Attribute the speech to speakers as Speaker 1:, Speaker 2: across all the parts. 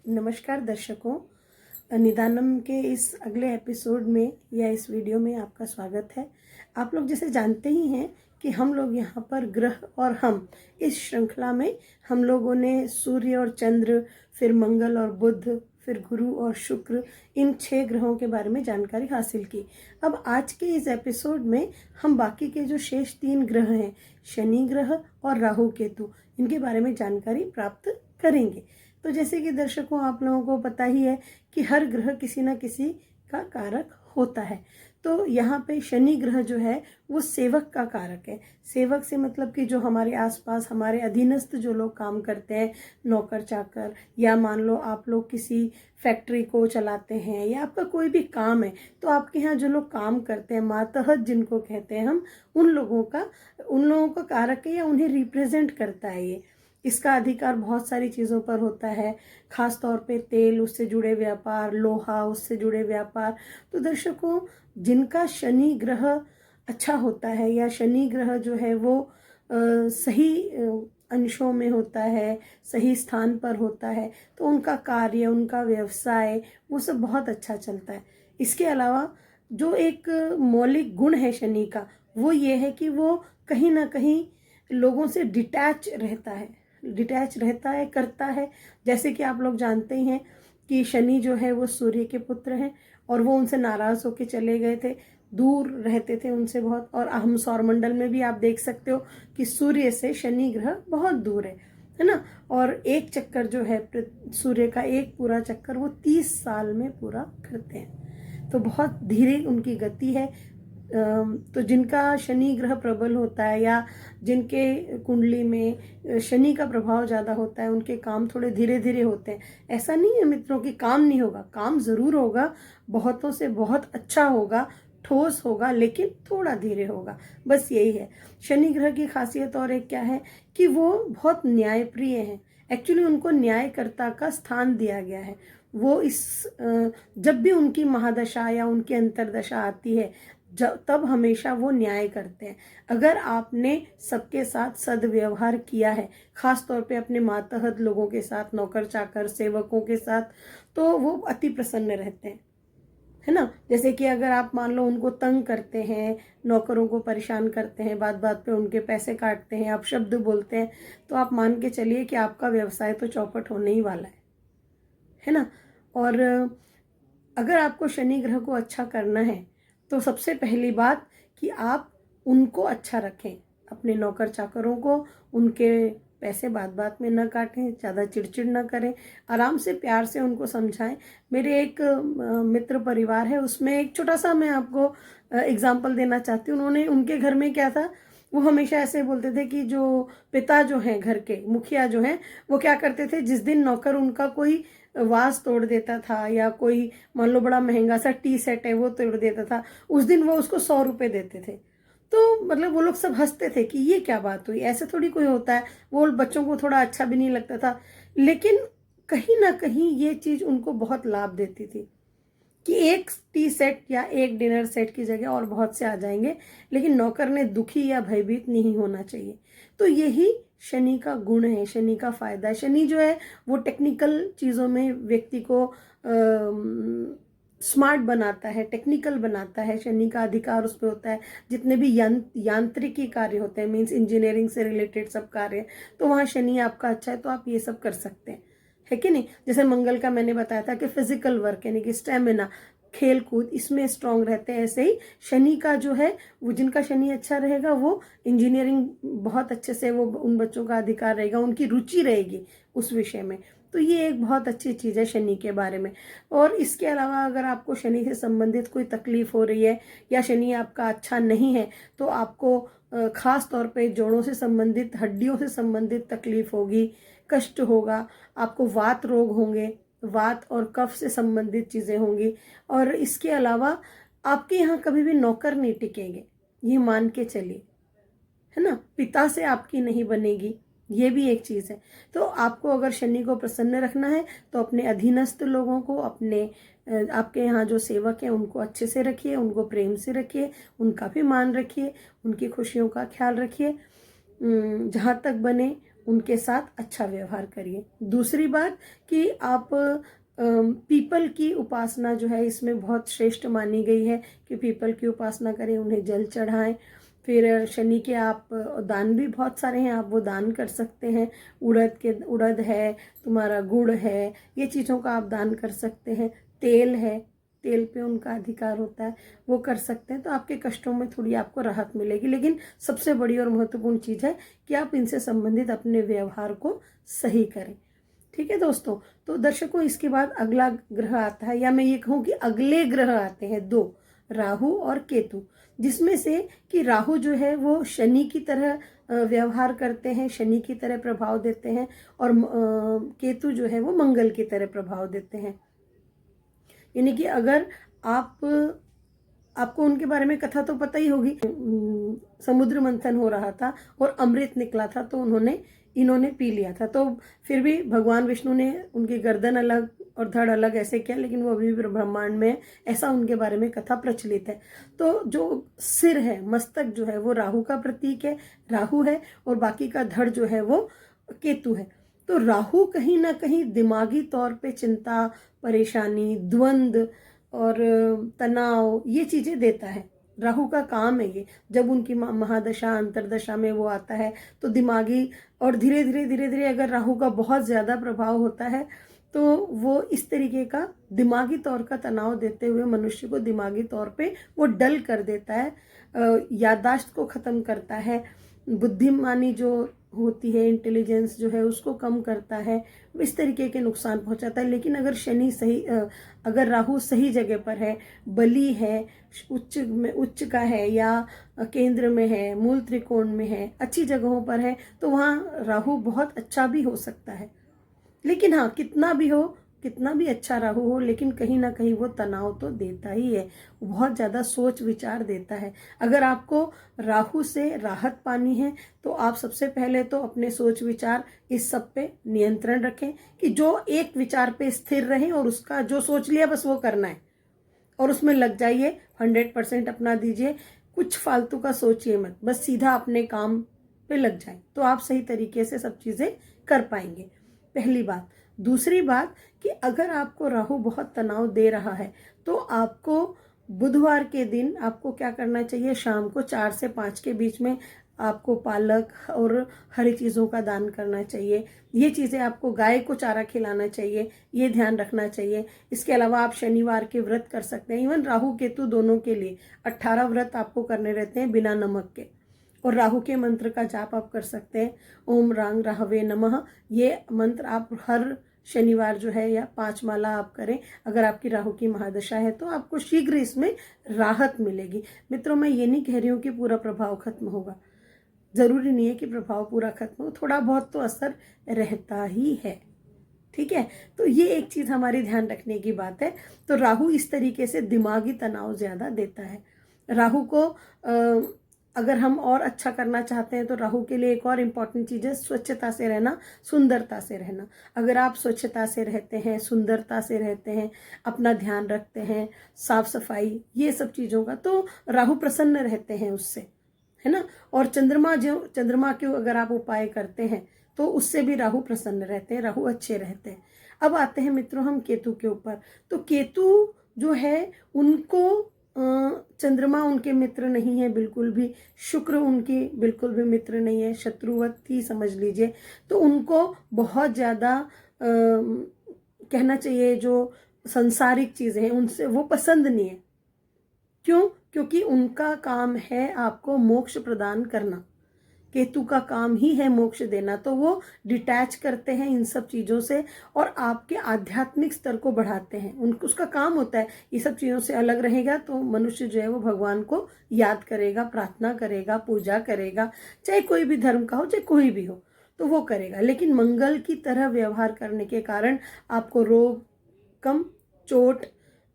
Speaker 1: नमस्कार दर्शकों, निदानम के इस अगले एपिसोड में या इस वीडियो में आपका स्वागत है। आप लोग जैसे जानते ही हैं कि हम लोग यहाँ पर ग्रह और हम इस श्रृंखला में हम लोगों ने सूर्य और चंद्र, फिर मंगल और बुध, फिर गुरु और शुक्र, इन 6 ग्रहों के बारे में जानकारी हासिल की। अब आज के इस एपिसोड में हम बाकी के जो शेष 3 ग्रह हैं, शनि ग्रह और राहु केतु, इनके बारे में जानकारी प्राप्त करेंगे। तो जैसे कि दर्शकों आप लोगों को पता ही है कि हर ग्रह किसी न किसी का कारक होता है। तो यहाँ पे शनि ग्रह जो है वो सेवक का कारक है। सेवक से मतलब कि जो हमारे आसपास हमारे अधीनस्थ जो लोग काम करते हैं, नौकर चाकर, या मान लो आप लोग किसी फैक्ट्री को चलाते हैं या आपका कोई भी काम है, तो आपके यहाँ जो लोग काम करते हैं, मातहत जिनको कहते हैं हम, उन लोगों का कारक है या उन्हें रिप्रेजेंट करता है। ये इसका अधिकार बहुत सारी चीज़ों पर होता है, खास तौर पे तेल, उससे जुड़े व्यापार, लोहा, उससे जुड़े व्यापार। तो दर्शकों, जिनका शनि ग्रह अच्छा होता है या शनि ग्रह जो है वो सही अंशों में होता है, सही स्थान पर होता है, तो उनका कार्य, उनका व्यवसाय, वो सब बहुत अच्छा चलता है। इसके अलावा जो एक मौलिक गुण है शनि का, वो ये है कि वो कहीं ना कहीं लोगों से डिटैच रहता है, करता है। जैसे कि आप लोग जानते ही हैं कि शनि जो है वो सूर्य के पुत्र हैं और वो उनसे नाराज होकर चले गए थे, दूर रहते थे उनसे बहुत। और हम सौरमंडल में भी आप देख सकते हो कि सूर्य से शनि ग्रह बहुत दूर है ना। और एक चक्कर जो है सूर्य का, एक पूरा चक्कर वो 30 साल में पूरा करते हैं, तो बहुत धीरे उनकी गति है। तो जिनका शनि ग्रह प्रबल होता है या जिनके कुंडली में शनि का प्रभाव ज़्यादा होता है, उनके काम थोड़े धीरे धीरे होते हैं। ऐसा नहीं है मित्रों कि काम नहीं होगा, काम ज़रूर होगा, बहुतों से बहुत अच्छा होगा, ठोस होगा, लेकिन थोड़ा धीरे होगा, बस यही है। शनि ग्रह की खासियत और एक क्या है कि वो बहुत न्यायप्रिय हैं। एक्चुअली उनको न्यायकर्ता का स्थान दिया गया है। वो जब भी उनकी महादशा या उनकी अंतरदशा आती है, तब हमेशा वो न्याय करते हैं। अगर आपने सबके साथ सदव्यवहार किया है, खास तौर पे अपने मातहत लोगों के साथ, नौकर चाकर, सेवकों के साथ, तो वो अति प्रसन्न रहते हैं, है ना। जैसे कि अगर आप मान लो उनको तंग करते हैं, नौकरों को परेशान करते हैं, बात बात पे उनके पैसे काटते हैं, आप शब्द बोलते हैं, तो आप मान के चलिए कि आपका व्यवसाय तो चौपट होने ही वाला है ना। और अगर आपको शनि ग्रह को अच्छा करना है तो सबसे पहली बात कि आप उनको अच्छा रखें, अपने नौकर चाकरों को, उनके पैसे बात बात में न काटें, ज़्यादा चिड़चिड़ न करें, आराम से प्यार से उनको समझाएं। मेरे एक मित्र परिवार है, उसमें एक छोटा सा मैं आपको एग्जाम्पल देना चाहती हूँ। उनके घर में क्या था, वो हमेशा ऐसे बोलते थे कि जो पिता जो हैं, घर के मुखिया जो हैं, वो क्या करते थे, जिस दिन नौकर उनका कोई वास तोड़ देता था या कोई मान लो बड़ा महंगा सा टी सेट है वो तोड़ देता था, उस दिन वो उसको 100 रुपये देते थे। तो मतलब वो लोग सब हंसते थे कि ये क्या बात हुई, ऐसे थोड़ी कोई होता है। वो बच्चों को थोड़ा अच्छा भी नहीं लगता था, लेकिन कहीं ना कहीं ये चीज़ उनको बहुत लाभ देती थी कि एक टी सेट या एक डिनर सेट की जगह और बहुत से आ जाएंगे, लेकिन नौकर ने दुखी या भयभीत नहीं होना चाहिए। तो यही शनि का गुण है, शनि का फायदा है। शनि जो है वो टेक्निकल चीज़ों में व्यक्ति को स्मार्ट बनाता है, टेक्निकल बनाता है। शनि का अधिकार उस पर होता है। जितने भी यांत्रिकी कार्य होते हैं, मीन्स इंजीनियरिंग से रिलेटेड सब कार्य, तो वहाँ शनि आपका अच्छा है, तो आप ये सब कर सकते हैं, है कि नहीं। जैसे मंगल का मैंने बताया था कि फिजिकल वर्क यानी कि स्टेमिना, खेल कूद, इसमें स्ट्रांग रहते हैं। ऐसे ही शनि का जो है वो, जिनका शनि अच्छा रहेगा वो इंजीनियरिंग बहुत अच्छे से, वो उन बच्चों का अधिकार रहेगा, उनकी रुचि रहेगी उस विषय में। तो ये एक बहुत अच्छी चीज़ है शनि के बारे में। और इसके अलावा अगर आपको शनि से संबंधित कोई तकलीफ हो रही है या शनि आपका अच्छा नहीं है, तो आपको खास तौर पे जोड़ों से संबंधित, हड्डियों से संबंधित तकलीफ होगी, कष्ट होगा, आपको वात रोग होंगे, वात और कफ से संबंधित चीज़ें होंगी। और इसके अलावा आपके यहाँ कभी भी नौकर नहीं टिकेंगे, ये मान के चलिए, है ना। पिता से आपकी नहीं बनेगी, ये भी एक चीज़ है। तो आपको अगर शनि को प्रसन्न रखना है तो अपने अधीनस्थ लोगों को, अपने आपके यहाँ जो सेवक हैं उनको अच्छे से रखिए, उनको प्रेम से रखिए, उनका भी मान रखिए, उनकी खुशियों का ख्याल रखिए, जहाँ तक बने उनके साथ अच्छा व्यवहार करिए। दूसरी बात कि आप पीपल की उपासना जो है इसमें बहुत श्रेष्ठ मानी गई है कि पीपल की उपासना करें, उन्हें जल चढ़ाएं। फिर शनि के आप दान भी बहुत सारे हैं, आप वो दान कर सकते हैं। उड़द है, तुम्हारा गुड़ है, ये चीज़ों का आप दान कर सकते हैं। तेल है, तेल पे उनका अधिकार होता है, वो कर सकते हैं। तो आपके कष्टों में थोड़ी आपको राहत मिलेगी। लेकिन सबसे बड़ी और महत्वपूर्ण चीज़ है कि आप इनसे संबंधित अपने व्यवहार को सही करें। ठीक है दोस्तों, तो दर्शकों इसके बाद अगला ग्रह आता है, या मैं ये कहूँ कि अगले ग्रह आते हैं दो, राहु और केतु, जिसमें से कि राहु जो है वो शनि की तरह व्यवहार करते हैं, शनि की तरह प्रभाव देते हैं, और केतु जो है वो मंगल की तरह प्रभाव देते हैं। यानी कि अगर आपको उनके बारे में कथा तो पता ही होगी। समुद्र मंथन हो रहा था और अमृत निकला था, तो इन्होंने पी लिया था। तो फिर भी भगवान विष्णु ने उनकी गर्दन अलग और धड़ अलग ऐसे किया, लेकिन वो अभी भी ब्रह्मांड में, ऐसा उनके बारे में कथा प्रचलित है। तो जो सिर है, मस्तक जो है वो राहु का प्रतीक है, राहु है, और बाकी का धड़ जो है वो केतु है। तो राहु कहीं ना कहीं दिमागी तौर पे चिंता, परेशानी, द्वंद्व और तनाव, ये चीजें देता है। राहु का काम है ये। जब उनकी महादशा अंतरदशा में वो आता है तो दिमागी, और धीरे धीरे अगर राहु का बहुत ज्यादा प्रभाव होता है तो वो इस तरीके का दिमागी तौर का तनाव देते हुए मनुष्य को दिमागी तौर पे वो डल कर देता है, याददाश्त को खत्म करता है, बुद्धिमानी जो होती है, इंटेलिजेंस जो है उसको कम करता है, इस तरीके के नुकसान पहुंचाता है। लेकिन अगर राहु सही जगह पर है, बली है, उच्च का है, या केंद्र में है, मूल त्रिकोण में है, अच्छी जगहों पर है, तो वहाँ राहु बहुत अच्छा भी हो सकता है। लेकिन हाँ, कितना भी अच्छा राहु हो, लेकिन कहीं ना कहीं वो तनाव तो देता ही है, बहुत ज़्यादा सोच विचार देता है। अगर आपको राहु से राहत पानी है तो आप सबसे पहले तो अपने सोच विचार इस सब पे नियंत्रण रखें, कि जो एक विचार पे स्थिर रहें और उसका जो सोच लिया बस वो करना है, और उसमें लग जाइए, 100% अपना दीजिए, कुछ फालतू का सोचिए मत, बस सीधा अपने काम पे लग जाए, तो आप सही तरीके से सब चीज़ें कर पाएंगे। पहली बात। दूसरी बात कि अगर आपको राहु बहुत तनाव दे रहा है तो आपको बुधवार के दिन आपको क्या करना चाहिए, शाम को 4 से 5 के बीच में आपको पालक और हरी चीज़ों का दान करना चाहिए। ये चीज़ें आपको, गाय को चारा खिलाना चाहिए, ये ध्यान रखना चाहिए। इसके अलावा आप शनिवार के व्रत कर सकते हैं। इवन राहु केतु दोनों के लिए 18 व्रत आपको करने रहते हैं बिना नमक के, और राहु के मंत्र का जाप आप कर सकते हैं, ओम रांग राहवे नमः। ये मंत्र आप हर शनिवार जो है, या 5 माला आप करें। अगर आपकी राहु की महादशा है तो आपको शीघ्र इसमें राहत मिलेगी। मित्रों, मैं ये नहीं कह रही हूँ कि पूरा प्रभाव खत्म होगा, जरूरी नहीं है कि प्रभाव पूरा खत्म हो, थोड़ा बहुत तो असर रहता ही है। ठीक है, तो ये एक चीज हमारी ध्यान रखने की बात है। तो राहु इस तरीके से दिमागी तनाव ज्यादा देता है। राहु को अगर हम और अच्छा करना चाहते हैं तो राहु के लिए एक और इम्पॉर्टेंट चीज़ है स्वच्छता से रहना, सुंदरता से रहना। अगर आप स्वच्छता से रहते हैं, सुंदरता से रहते हैं, अपना ध्यान रखते हैं, साफ सफाई, ये सब चीज़ों का, तो राहु प्रसन्न रहते हैं उससे, है ना। और चंद्रमा के अगर आप उपाय करते हैं तो उससे भी राहु प्रसन्न रहते हैं, राहु अच्छे रहते हैं। अब आते हैं मित्रों हम केतु के ऊपर। तो केतु जो है उनको चंद्रमा उनके मित्र नहीं है बिल्कुल भी, शुक्र उनकी बिल्कुल भी मित्र नहीं है, शत्रुवत ही समझ लीजिए। तो उनको बहुत ज़्यादा कहना चाहिए, जो संसारिक चीज़ें हैं उनसे वो पसंद नहीं है। क्यों? क्योंकि उनका काम है आपको मोक्ष प्रदान करना, केतु का काम ही है मोक्ष देना। तो वो डिटैच करते हैं इन सब चीज़ों से और आपके आध्यात्मिक स्तर को बढ़ाते हैं। उसका काम होता है, ये सब चीज़ों से अलग रहेगा तो मनुष्य जो है वो भगवान को याद करेगा, प्रार्थना करेगा, पूजा करेगा, चाहे कोई भी धर्म का हो, चाहे कोई भी हो, तो वो करेगा। लेकिन मंगल की तरह व्यवहार करने के कारण आपको रोग कम, चोट,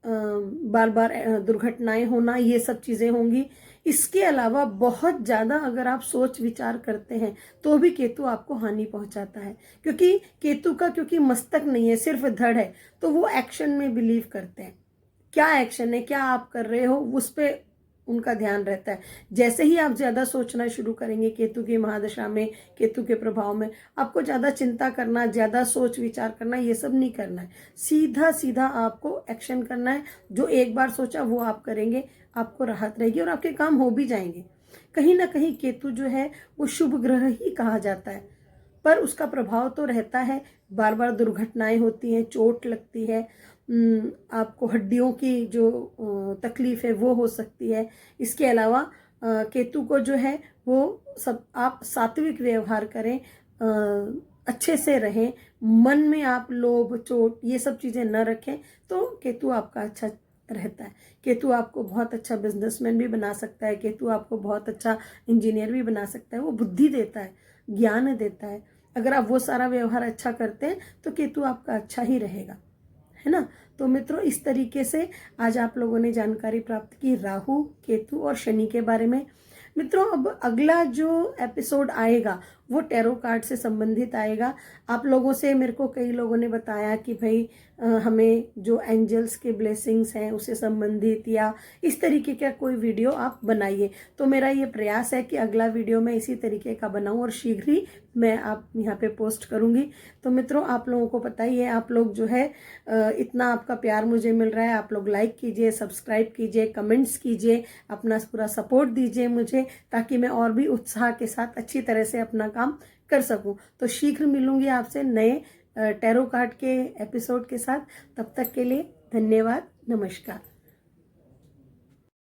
Speaker 1: बार बार दुर्घटनाएं होना, ये सब चीज़ें होंगी। इसके अलावा बहुत ज़्यादा अगर आप सोच विचार करते हैं तो भी केतु आपको हानि पहुंचाता है, क्योंकि केतु का क्योंकि मस्तक नहीं है, सिर्फ धड़ है, तो वो एक्शन में बिलीव करते हैं। क्या एक्शन है, क्या आप कर रहे हो, उस पर उनका ध्यान रहता है। जैसे ही आप ज़्यादा सोचना शुरू करेंगे केतु की महादशा में, केतु के प्रभाव में, आपको ज़्यादा चिंता करना, ज़्यादा सोच विचार करना, ये सब नहीं करना है। सीधा सीधा आपको एक्शन करना है। जो एक बार सोचा वो आप करेंगे, आपको राहत रहेगी और आपके काम हो भी जाएंगे। कहीं ना कहीं केतु जो है वो शुभ ग्रह ही कहा जाता है, पर उसका प्रभाव तो रहता है। बार बार दुर्घटनाएं होती हैं, चोट लगती है, आपको हड्डियों की जो तकलीफ है वो हो सकती है। इसके अलावा केतु को जो है वो सब आप सात्विक व्यवहार करें, अच्छे से रहें, मन में आप लोभ चोट ये सब चीज़ें न रखें, तो केतु आपका अच्छा रहता है। केतु आपको बहुत अच्छा बिजनेसमैन भी बना सकता है, केतु आपको बहुत अच्छा इंजीनियर भी बना सकता है। वो बुद्धि देता है, ज्ञान देता है। अगर आप वो सारा व्यवहार अच्छा करते हैं तो केतु आपका अच्छा ही रहेगा, है ना। तो मित्रों, इस तरीके से आज आप लोगों ने जानकारी प्राप्त की राहु, केतु और शनि के बारे में। मित्रों, अब अगला जो एपिसोड आएगा वो टैरो कार्ड से संबंधित आएगा। आप लोगों से मेरे को कई लोगों ने बताया कि भाई हमें जो एंजल्स के ब्लेसिंग्स हैं उससे संबंधित या इस तरीके का कोई वीडियो आप बनाइए। तो मेरा ये प्रयास है कि अगला वीडियो मैं इसी तरीके का बनाऊं और शीघ्र ही मैं आप यहाँ पे पोस्ट करूंगी। तो मित्रों, आप लोगों को पता ही है, आप लोग जो है इतना आपका प्यार मुझे मिल रहा है। आप लोग लाइक कीजिए, सब्सक्राइब कीजिए, कमेंट्स कीजिए, अपना पूरा सपोर्ट दीजिए मुझे, ताकि मैं और भी उत्साह के साथ अच्छी तरह से अपना काम कर सकूं। तो शीघ्र मिलूंगी आपसे नए टैरो कार्ड के एपिसोड के साथ। तब तक के लिए धन्यवाद, नमस्कार।